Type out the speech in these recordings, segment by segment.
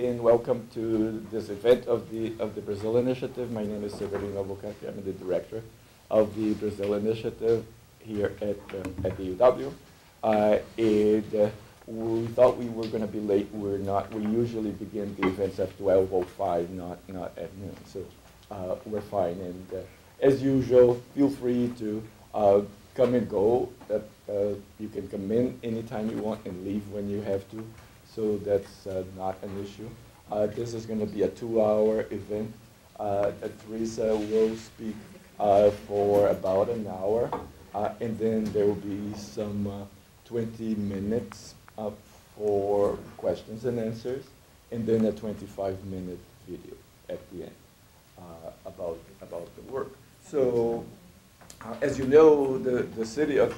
and welcome to this event of the Brazil Initiative. My name is Severino Albuquerque. I'm the director of the Brazil Initiative here at the UW. And we thought we were going to be late. We're not. We usually begin the events at 12:05, not at noon. So we're fine. And as usual, feel free to come and go. You can come in anytime you want and leave when you have to. So that's not an issue. This is going to be a 2-hour event. Theresa will speak for about an hour, and then there will be some 20 minutes for questions and answers, and then a 25-minute video at the end about the work. So, as you know, the city of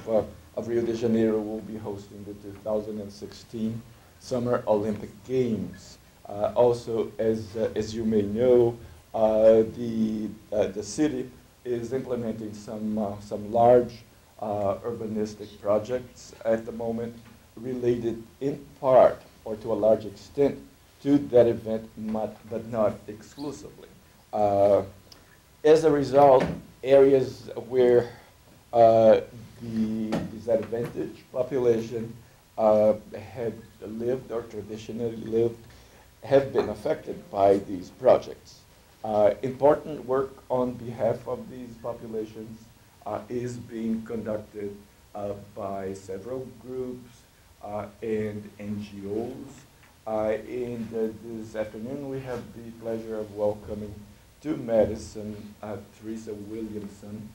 Rio de Janeiro will be hosting the 2016 Summer Olympic Games. Also, as you may know, the city is implementing some large urbanistic projects at the moment, related in part or to a large extent to that event, but not exclusively. As a result, areas where the disadvantaged population had lived or traditionally lived have been affected by these projects. Important work on behalf of these populations is being conducted by several groups and NGOs. And this afternoon we have the pleasure of welcoming to Madison Theresa Williamson,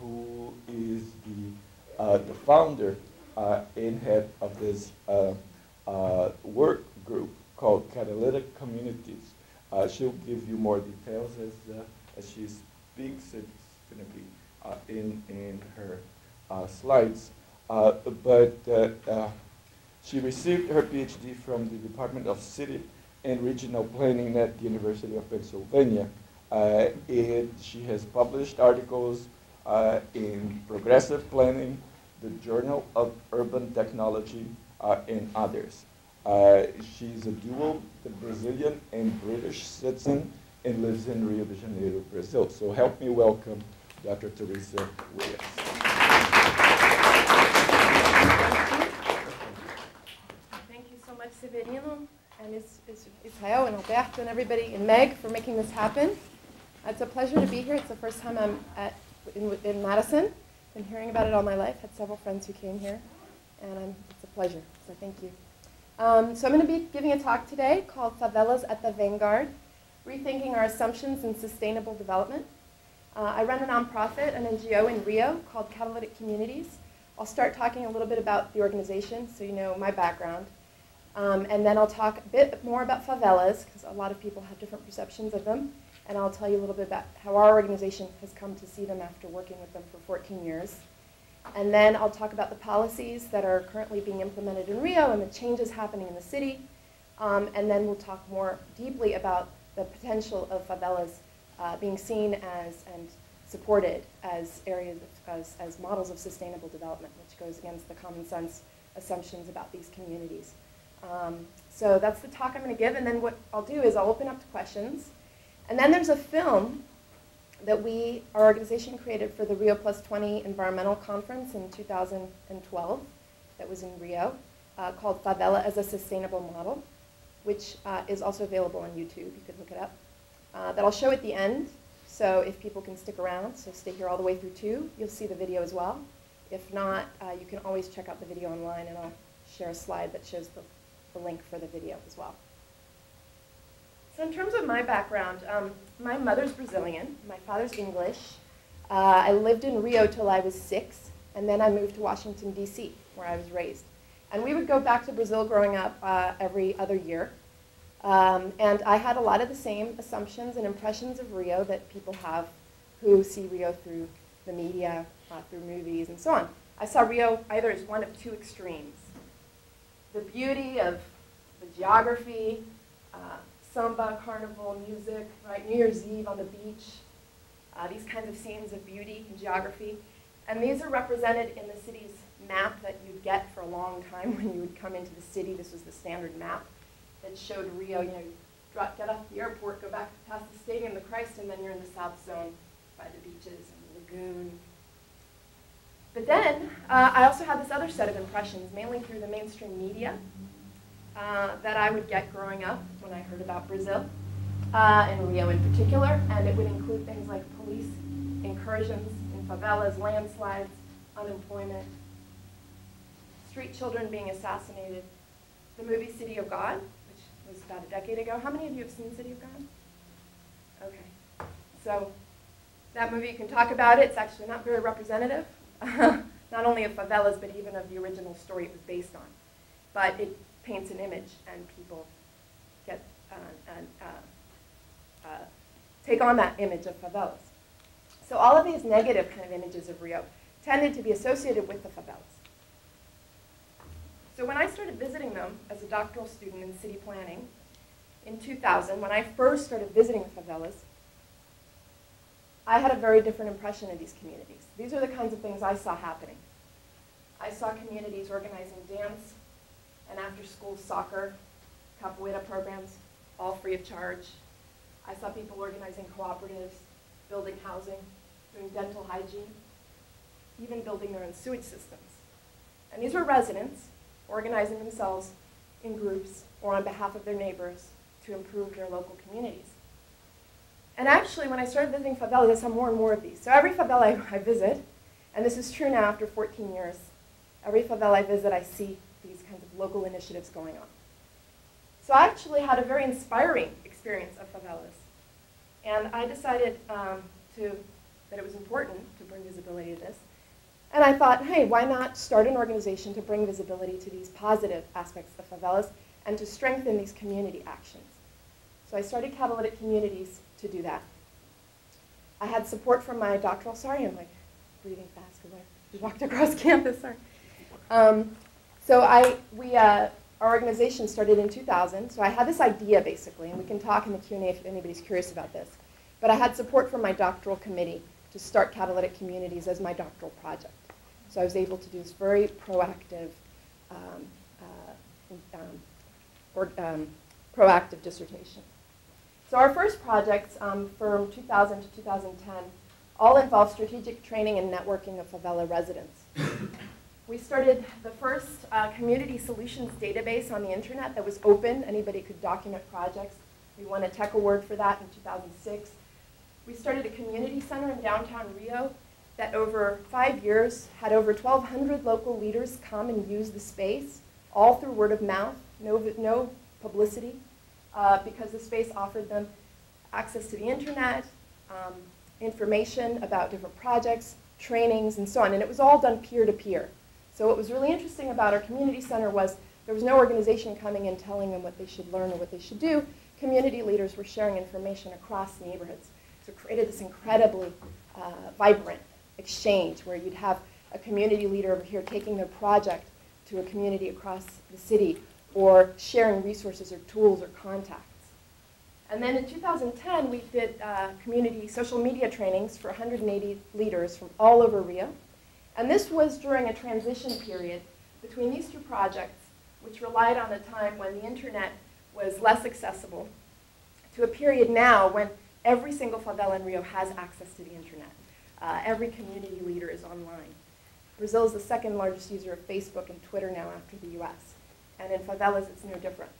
who is the founder and head of this work group called Catalytic Communities. She'll give you more details as she speaks. It's going to be in her slides. But she received her Ph.D. from the Department of City and Regional Planning at the University of Pennsylvania. And she has published articles in Progressive Planning, the Journal of Urban Technology, and others. She's a dual Brazilian and British citizen and lives in Rio de Janeiro, Brazil. So help me welcome Dr. Theresa Williamson. Thank you so much, Severino, and Israel and Alberto and everybody, and Meg for making this happen. It's a pleasure to be here. It's the first time I'm in Madison. Been hearing about it all my life. Had several friends who came here, and it's a pleasure. So thank you. So I'm going to be giving a talk today called Favelas at the Vanguard, Rethinking Our Assumptions in Sustainable Development. I run a nonprofit, an NGO in Rio called Catalytic Communities. I'll start talking a little bit about the organization so you know my background. And then I'll talk a bit more about favelas, because a lot of people have different perceptions of them. And I'll tell you a little bit about how our organization has come to see them after working with them for 14 years. And then I'll talk about the policies that are currently being implemented in Rio and the changes happening in the city. And then we'll talk more deeply about the potential of favelas being seen as and supported as areas as models of sustainable development, which goes against the common sense assumptions about these communities. So that's the talk I'm going to give. And then what I'll do is I'll open up to questions. And then there's a film that our organization created for the Rio Plus 20 Environmental Conference in 2012 that was in Rio called Favela as a Sustainable Model, which is also available on YouTube. You could look it up. That I'll show at the end, so if people can stick around, so stay here all the way through too, you'll see the video as well. If not, you can always check out the video online, and I'll share a slide that shows the link for the video as well. So in terms of my background, my mother's Brazilian, my father's English. I lived in Rio till I was 6, and then I moved to Washington, D.C., where I was raised. And we would go back to Brazil growing up every other year. And I had a lot of the same assumptions and impressions of Rio that people have who see Rio through the media, through movies, and so on. I saw Rio either as one of two extremes. The beauty of the geography, samba, carnival, music, right? New Year's Eve on the beach, these kinds of scenes of beauty and geography. And these are represented in the city's map that you'd get for a long time when you would come into the city. This was the standard map. that showed Rio, you know, get off the airport, go back past the Stadium of Christ, and then you're in the South Zone by the beaches and the lagoon. But then I also had this other set of impressions, mainly through the mainstream media, that I would get growing up when I heard about Brazil, and Rio in particular, and it would include things like police incursions in favelas, landslides, unemployment, street children being assassinated, the movie City of God, which was about a decade ago. How many of you have seen City of God? Okay. So that movie, you can talk about it. It's actually not very representative, not only of favelas, but even of the original story it was based on. But it paints an image, and people get take on that image of favelas. So all of these negative kind of images of Rio tended to be associated with the favelas. So when I started visiting them as a doctoral student in city planning in 2000, when I first started visiting the favelas, I had a very different impression of these communities. These are the kinds of things I saw happening. I saw communities organizing dance and after-school soccer, capoeira programs, all free of charge. I saw people organizing cooperatives, building housing, doing dental hygiene, even building their own sewage systems. And these were residents organizing themselves in groups or on behalf of their neighbors to improve their local communities. And actually, when I started visiting favelas, I saw more and more of these. So every favela I visit, and this is true now after 14 years, every favela I visit, I see these kinds of local initiatives going on. So I actually had a very inspiring experience of favelas. And I decided that it was important to bring visibility to this. And I thought, hey, why not start an organization to bring visibility to these positive aspects of favelas and to strengthen these community actions. So I started Catalytic Communities to do that. I had support from my doctoral, sorry, I'm like breathing fast because we walked across campus, sorry. Our organization started in 2000, so I had this idea basically, and we can talk in the Q&A if anybody's curious about this. But I had support from my doctoral committee to start Catalytic Communities as my doctoral project. So I was able to do this very proactive, proactive dissertation. So our first projects from 2000 to 2010 all involved strategic training and networking of favela residents. We started the first community solutions database on the internet that was open. Anybody could document projects. We won a tech award for that in 2006. We started a community center in downtown Rio that over 5 years had over 1,200 local leaders come and use the space, all through word of mouth, no publicity, because the space offered them access to the internet, information about different projects, trainings, and so on. And it was all done peer-to-peer. So what was really interesting about our community center was there was no organization coming and telling them what they should learn or what they should do. Community leaders were sharing information across neighborhoods. So it created this incredibly vibrant exchange where you'd have a community leader over here taking their project to a community across the city or sharing resources or tools or contacts. And then in 2010, we did community social media trainings for 180 leaders from all over Rio. And this was during a transition period between these two projects, which relied on a time when the internet was less accessible, to a period now when every single favela in Rio has access to the internet. Every community leader is online. Brazil is the second largest user of Facebook and Twitter now after the US. And in favelas, it's no different.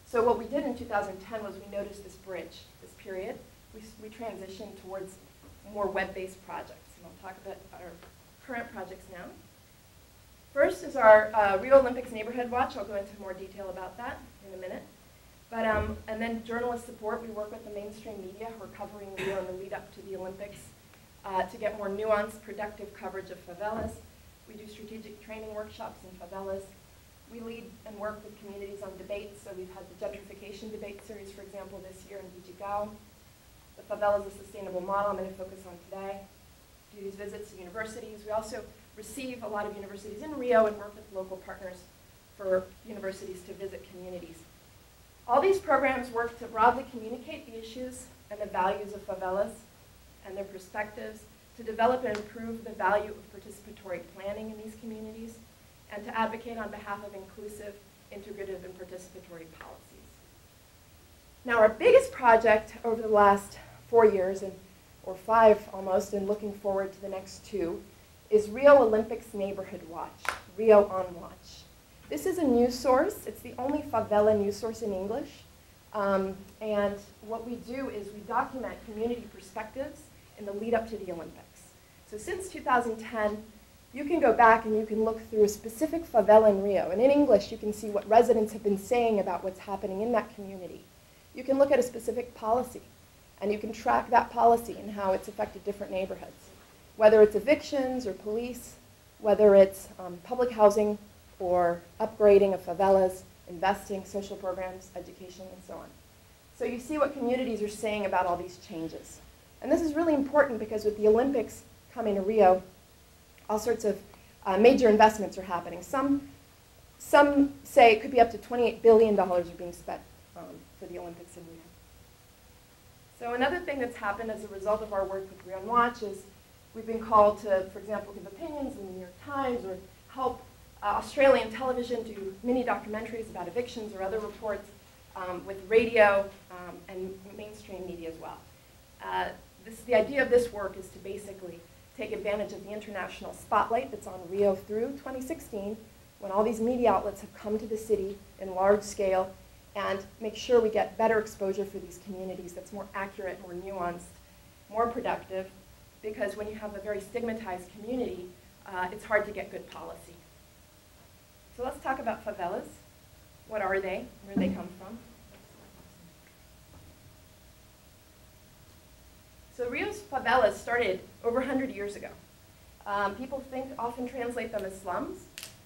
So what we did in 2010 was we noticed this bridge, this period. We transitioned towards more web-based projects. And I'll talk about our current projects now. First is our Rio Olympics Neighborhood Watch. I'll go into more detail about that in a minute. But, and then journalist support. We work with the mainstream media who are covering Rio in the lead up to the Olympics to get more nuanced, productive coverage of favelas. We do strategic training workshops in favelas. We lead and work with communities on debates. So we've had the gentrification debate series, for example, this year in Vidigal. The favela is a sustainable model I'm going to focus on today. Do these visits to universities. We also receive a lot of universities in Rio and work with local partners for universities to visit communities. All these programs work to broadly communicate the issues and the values of favelas and their perspectives, to develop and improve the value of participatory planning in these communities, and to advocate on behalf of inclusive, integrative, and participatory policies. Now, our biggest project over the last 4 years, or 5 almost, and looking forward to the next 2, is Rio Olympics Neighborhood Watch, Rio on Watch. This is a news source. It's the only favela news source in English. And what we do is we document community perspectives in the lead up to the Olympics. So since 2010, you can go back and you can look through a specific favela in Rio. And in English, you can see what residents have been saying about what's happening in that community. You can look at a specific policy, and you can track that policy and how it's affected different neighborhoods, whether it's evictions or police, whether it's public housing or upgrading of favelas, investing, social programs, education, and so on. So you see what communities are saying about all these changes. And this is really important because with the Olympics coming to Rio, all sorts of major investments are happening. Some say it could be up to $28 billion are being spent for the Olympics in Rio. So another thing that's happened as a result of our work with Rio on Watch is we've been called to, for example, give opinions in the New York Times or help Australian television do mini documentaries about evictions or other reports with radio and mainstream media as well. The idea of this work is to basically take advantage of the international spotlight that's on Rio through 2016, when all these media outlets have come to the city in large scale, and make sure we get better exposure for these communities that's more accurate, more nuanced, more productive, because when you have a very stigmatized community, it's hard to get good policy. So let's talk about favelas. What are they? Where do they come from? So Rio's favelas started over 100 years ago. People often translate them as slums,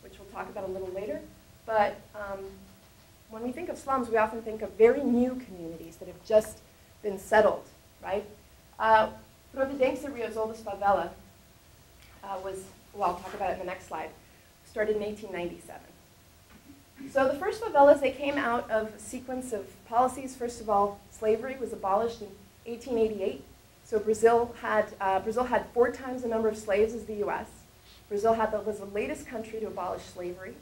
which we'll talk about a little later. But when we think of slums, we often think of very new communities that have just been settled, right? Providência, Rio's oldest favela, well, I'll talk about it in the next slide, started in 1897. So the first favelas, they came out of a sequence of policies. First of all, slavery was abolished in 1888. So Brazil had 4 times the number of slaves as the US. Brazil was the latest country to abolish slavery.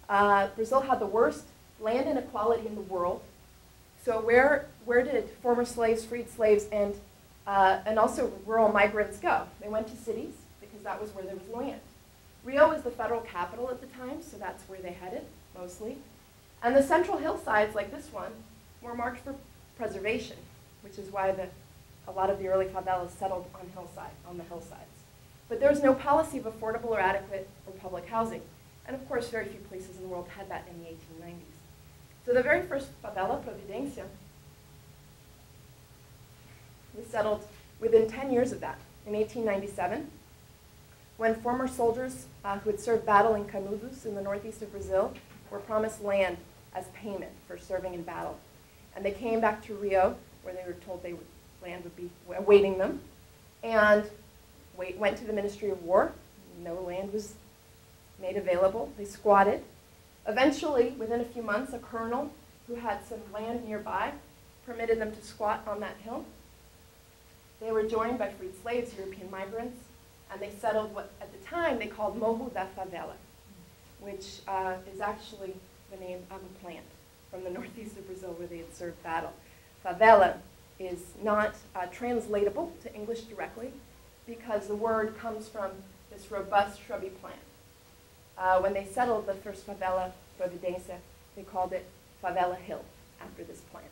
Brazil had the worst land inequality in the world. So where did former slaves, freed slaves, and also rural migrants go? They went to cities because that was where there was land. Rio was the federal capital at the time, so that's where they headed, mostly. And the central hillsides, like this one, were marked for preservation, which is why a lot of the early favelas settled on the hillsides. But there was no policy of affordable or adequate or public housing. And of course, very few places in the world had that in the 1890s. So the very first favela, Providência, was settled within 10 years of that, in 1897, when former soldiers who had served battle in Canudos in the northeast of Brazil were promised land as payment for serving in battle. And they came back to Rio, where they were told land would be awaiting them, and went to the Ministry of War. No land was made available. They squatted. Eventually, within a few months, a colonel who had some land nearby permitted them to squat on that hill. They were joined by freed slaves, European migrants, and they settled what at the time they called Morro da Favela, which is actually the name of a plant from the northeast of Brazil where they had served battle. Favela is not translatable to English directly because the word comes from this robust shrubby plant. When they settled the first favela, Providência, they called it Favela Hill after this plant.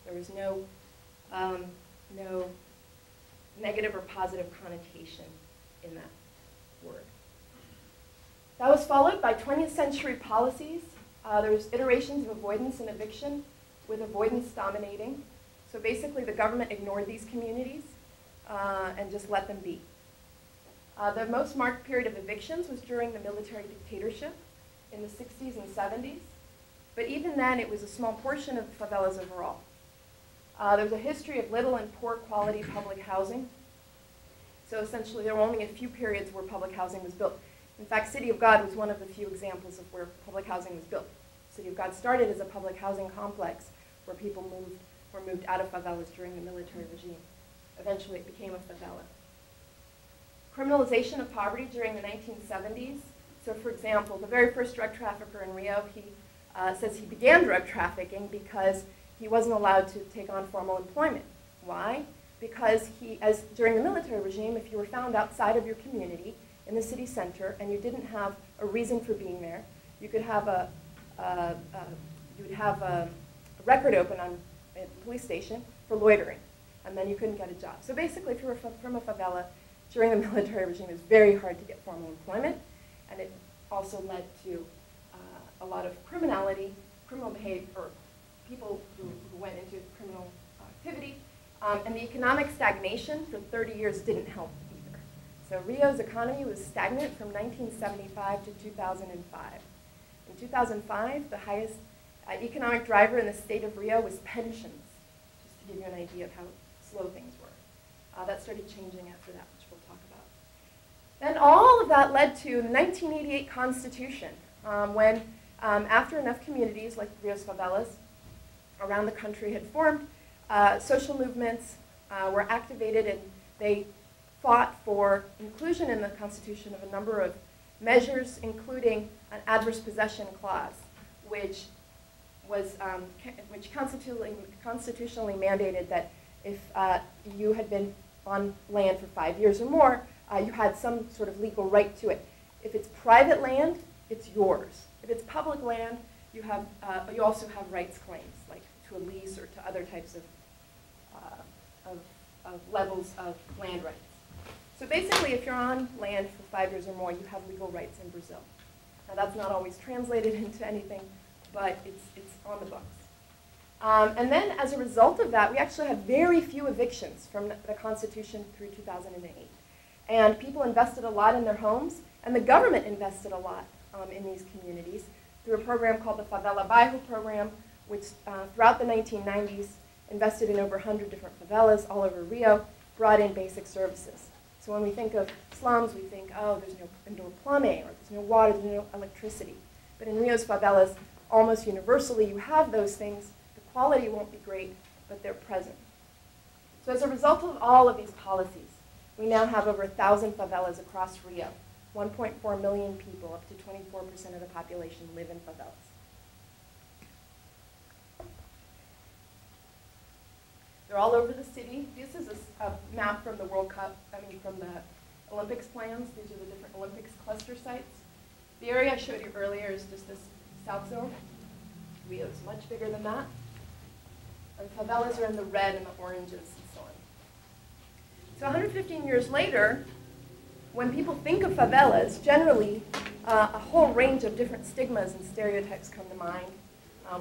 There was no negative or positive connotation in that word. That was followed by 20th century policies. There was iterations of avoidance and eviction, with avoidance dominating. So basically, the government ignored these communities and just let them be. The most marked period of evictions was during the military dictatorship in the 60s and 70s. But even then, it was a small portion of the favelas overall. There's a history of little and poor quality public housing. So essentially, there were only a few periods where public housing was built. In fact, City of God was one of the few examples of where public housing was built. City of God started as a public housing complex where people were moved out of favelas during the military regime. Eventually, it became a favela. Criminalization of poverty during the 1970s. So for example, the very first drug trafficker in Rio, he says he began drug trafficking because he wasn't allowed to take on formal employment. Why? Because during the military regime, if you were found outside of your community in the city center and you didn't have a reason for being there, you could have a record open on a police station for loitering, and then you couldn't get a job. So basically, if you were from a favela during the military regime, it was very hard to get formal employment, and it also led to a lot of criminality, criminal behavior, or people who went into criminal activity, and the economic stagnation for 30 years didn't help either. So Rio's economy was stagnant from 1975 to 2005. In 2005, the highest economic driver in the state of Rio was pensions, just to give you an idea of how slow things were. That started changing after that, which we'll talk about. Then all of that led to the 1988 Constitution, when after enough communities like Rio's favelas around the country had formed, social movements were activated, and they fought for inclusion in the Constitution of a number of measures, including an adverse possession clause, which constitutionally mandated that if you had been on land for 5 years or more, you had some sort of legal right to it. If it's private land, it's yours. If it's public land, you also have rights claims, like to a lease or to other types of levels of land rights. So basically, if you're on land for 5 years or more, you have legal rights in Brazil. Now that's not always translated into anything, but it's on the books. And then as a result of that, we actually had very few evictions from the Constitution through 2008. And people invested a lot in their homes, and the government invested a lot in these communities through a program called the Favela Bairro program, which throughout the 1990s invested in over 100 different favelas all over Rio, brought in basic services. So when we think of slums, we think, oh, there's no indoor plumbing, or there's no water, there's no electricity. But in Rio's favelas, almost universally, you have those things. The quality won't be great, but they're present. So as a result of all of these policies, we now have over 1,000 favelas across Rio. 1.4 million people, up to 24% of the population, live in favelas. They're all over the city. This is a map from the World Cup, from the Olympics plans. These are the different Olympics cluster sites. The area I showed you earlier is just this south zone. Rio is much bigger than that. And favelas are in the red and the oranges and so on. So 115 years later, when people think of favelas, generally a whole range of different stigmas and stereotypes come to mind,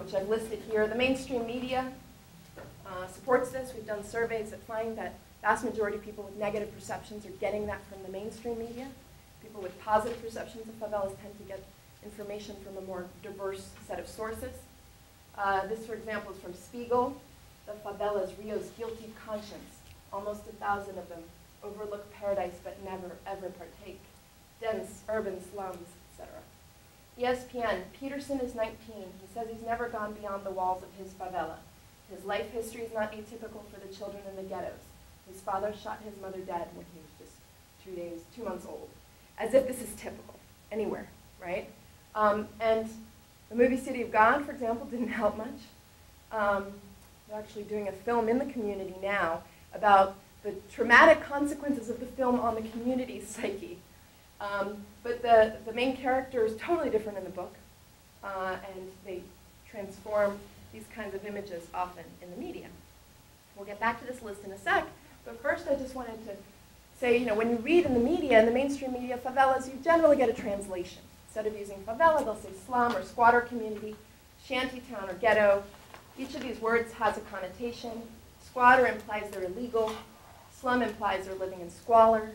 which I've listed here. The mainstream media supports this. We've done surveys that find that vast majority of people with negative perceptions are getting that from the mainstream media. People with positive perceptions of favelas tend to get information from a more diverse set of sources. This, for example, is from Spiegel. The favelas, Rio's guilty conscience. Almost 1,000 of them overlook paradise but never, ever partake. Dense urban slums, etc. ESPN, Peterson is 19. He says he's never gone beyond the walls of his favela. His life history is not atypical for the children in the ghettos. His father shot his mother dead when he was just 2 months old. As if this is typical, anywhere, right? And the movie City of God, for example, didn't help much. They're actually doing a film in the community now about the traumatic consequences of the film on the community's psyche. But the main character is totally different in the book, and they transform these kinds of images often in the media. We'll get back to this list in a sec, but first I just wanted to say, when you read in the media, in the mainstream media, favelas, you generally get a translation. Instead of using favela, they'll say slum or squatter community, shantytown or ghetto. Each of these words has a connotation. Squatter implies they're illegal. Slum implies they're living in squalor.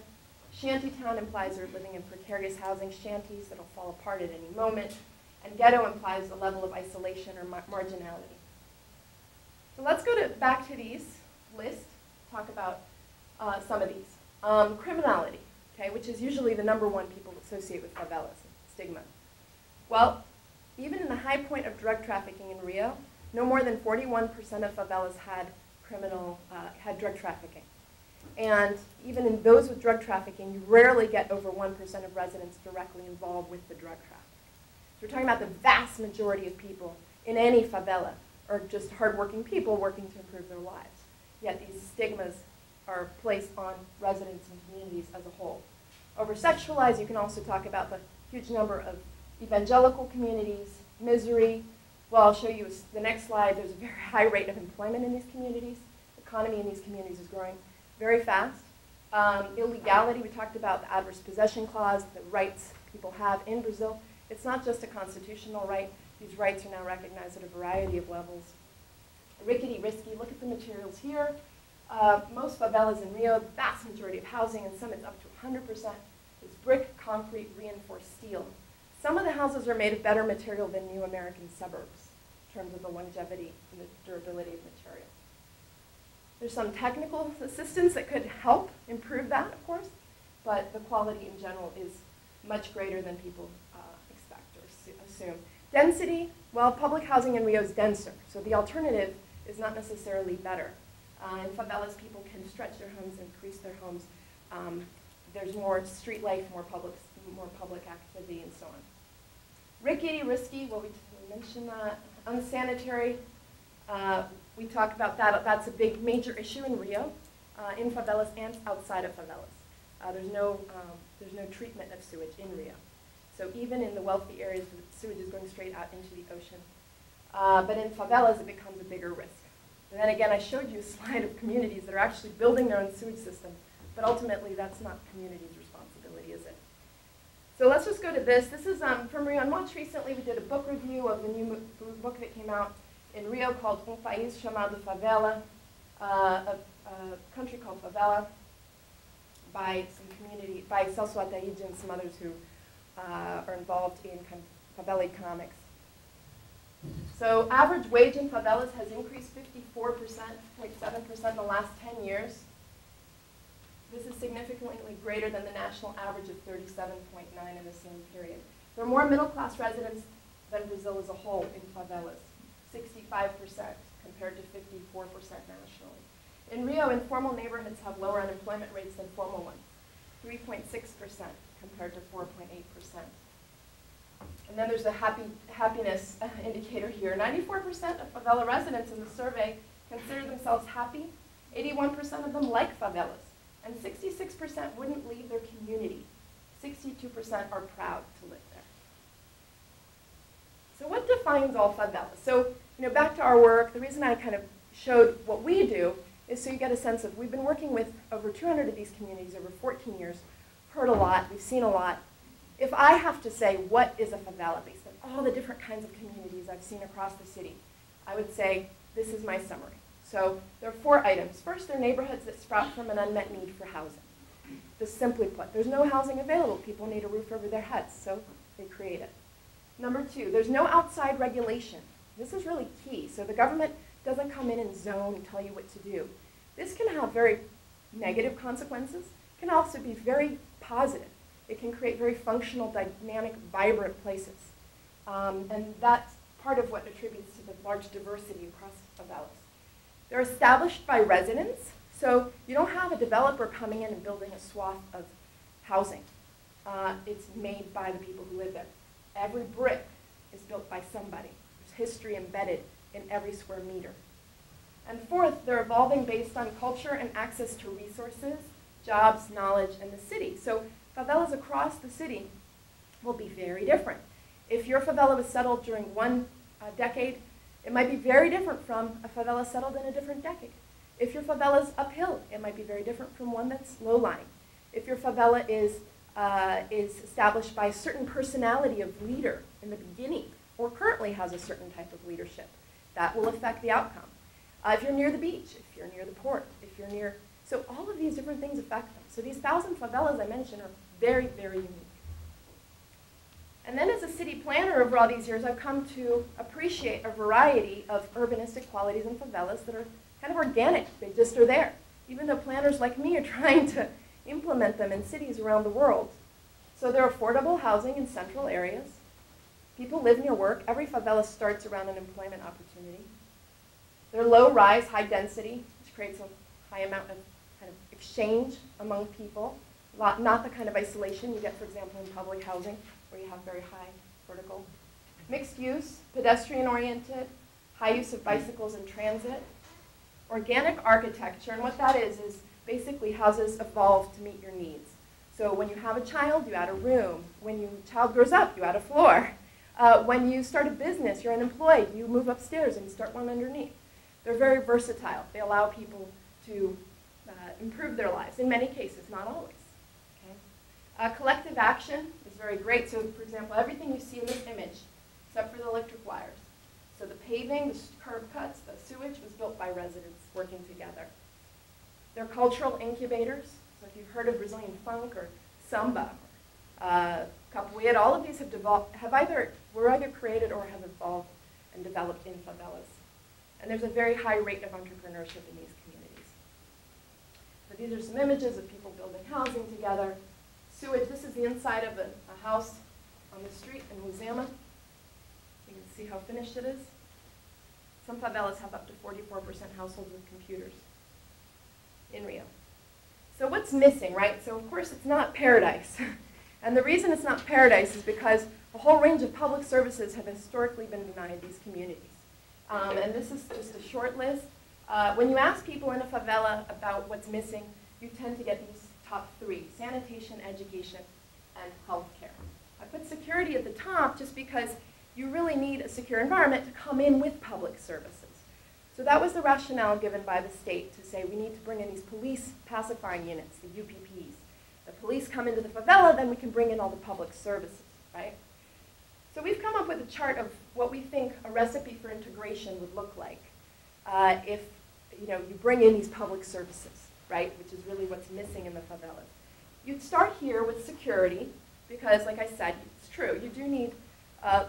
Shantytown implies they're living in precarious housing shanties that'll fall apart at any moment. And ghetto implies a level of isolation or marginality. So let's go back to these lists, talk about some of these. Criminality, okay, which is usually the #1 people associate with favelas, stigma. Well, even in the high point of drug trafficking in Rio, no more than 41% of favelas had drug trafficking. And even in those with drug trafficking, you rarely get over 1% of residents directly involved with the drug traffic. So we're talking about the vast majority of people in any favela are just hardworking people working to improve their lives. Yet these stigmas are placed on residents and communities as a whole. Over-sexualized, you can also talk about the huge number of evangelical communities, misery. Well, I'll show you the next slide. There's a very high rate of employment in these communities. The economy in these communities is growing very fast. Illegality, we talked about the adverse possession clause, the rights people have in Brazil. It's not just a constitutional right. These rights are now recognized at a variety of levels. Rickety, risky, look at the materials here. Most favelas in Rio, the vast majority of housing, and some it's up to 100%, is brick, concrete, reinforced steel. Some of the houses are made of better material than new American suburbs in terms of the longevity and the durability of material. There's some technical assistance that could help improve that, of course, but the quality in general is much greater than people expect or assume. Density, well, public housing in Rio is denser, so the alternative is not necessarily better. In favelas, people can stretch their homes, increase their homes. There's more street life, more public activity, and so on. Rickety, risky, well, we mentioned that. Unsanitary, we talk about that. That's a big, major issue in Rio, in favelas and outside of favelas. There's no treatment of sewage in Rio. So even in the wealthy areas, the sewage is going straight out into the ocean. But in favelas, it becomes a bigger risk. And then again, I showed you a slide of communities that are actually building their own sewage system. But ultimately, that's not the community's responsibility, is it? So let's just go to this. This is from Rio. And much recently, we did a book review of the new book that came out in Rio called País Chamado Favela, a country called Favela, by Celso, Athayde, and some others who are involved in kind of favela economics. So average wage in favelas has increased 54.7% in the last 10 years. This is significantly greater than the national average of 37.9 in the same period. There are more middle-class residents than Brazil as a whole in favelas, 65% compared to 54% nationally. In Rio, informal neighborhoods have lower unemployment rates than formal ones, 3.6% compared to 4.8%. And then there's a happiness indicator here. 94% of favela residents in the survey consider themselves happy. 81% of them like favelas. And 66% wouldn't leave their community. 62% are proud to live there. So what defines all favelas? So, back to our work, the reason I kind of showed what we do is so you get a sense of, we've been working with over 200 of these communities over 14 years, heard a lot, we've seen a lot. If I have to say what is a favela based on all the different kinds of communities I've seen across the city, I would say this is my summary. So there are 4 items. First, they're neighborhoods that sprout from an unmet need for housing. Just simply put, there's no housing available. People need a roof over their heads, so they create it. Number 2, there's no outside regulation. This is really key. So the government doesn't come in and zone and tell you what to do. This can have very negative consequences. It can also be very positive. It can create very functional, dynamic, vibrant places. And that's part of what attributes to the large diversity across favelas. They're established by residents, so you don't have a developer coming in and building a swath of housing. It's made by the people who live there. Every brick is built by somebody. There's history embedded in every square meter. And fourth, they're evolving based on culture and access to resources, jobs, knowledge, and the city. So favelas across the city will be very different. If your favela was settled during one decade, it might be very different from a favela settled in a different decade. If your favela is uphill, it might be very different from one that's low-lying. If your favela is established by a certain personality of leader in the beginning, or currently has a certain type of leadership, that will affect the outcome. If you're near the beach, if you're near the port, if you're near, so all of these different things affect them. So these 1,000 favelas I mentioned are very, very unique. And then as a city planner over all these years, I've come to appreciate a variety of urbanistic qualities in favelas that are kind of organic. They just are there, even though planners like me are trying to implement them in cities around the world. So they're affordable housing in central areas. People live near work. Every favela starts around an employment opportunity. They're low-rise, high-density, which creates a high amount of kind of exchange among people, not the kind of isolation you get, for example, in public housing, where you have very high vertical. Mixed use, pedestrian-oriented, high use of bicycles in transit, organic architecture, and what that is basically houses evolve to meet your needs. So when you have a child, you add a room. When your child grows up, you add a floor. When you start a business, you're unemployed, you move upstairs and start one underneath. They're very versatile. They allow people to improve their lives, in many cases, not always. Okay? Collective action is very great. So for example, everything you see in this image, except for the electric wires. So the paving, the curb cuts, the sewage was built by residents working together. They're cultural incubators. So if you've heard of Brazilian funk or samba, capoeira, all of these were either created or have evolved and developed in favelas. And there's a very high rate of entrepreneurship in these communities. So these are some images of people building housing together. Sewage, this is the inside of a house on the street in Uzema. You can see how finished it is. Some favelas have up to 44% households with computers in Rio. So what's missing, right? So of course it's not paradise. And the reason it's not paradise is because a whole range of public services have historically been denied these communities. And this is just a short list. When you ask people in a favela about what's missing, you tend to get these top three: sanitation, education, and healthcare. I put security at the top just because you really need a secure environment to come in with public services. So that was the rationale given by the state to say we need to bring in these police pacifying units, the UPPs. The police come into the favela, then we can bring in all the public services, right? So we've come up with a chart of what we think a recipe for integration would look like if you bring in these public services, right, which is really what's missing in the favelas. You'd start here with security because, like I said, it's true, you do need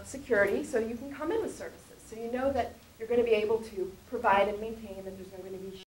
security so you can come in with services. So you know that you're going to be able to provide and maintain, that there's going to be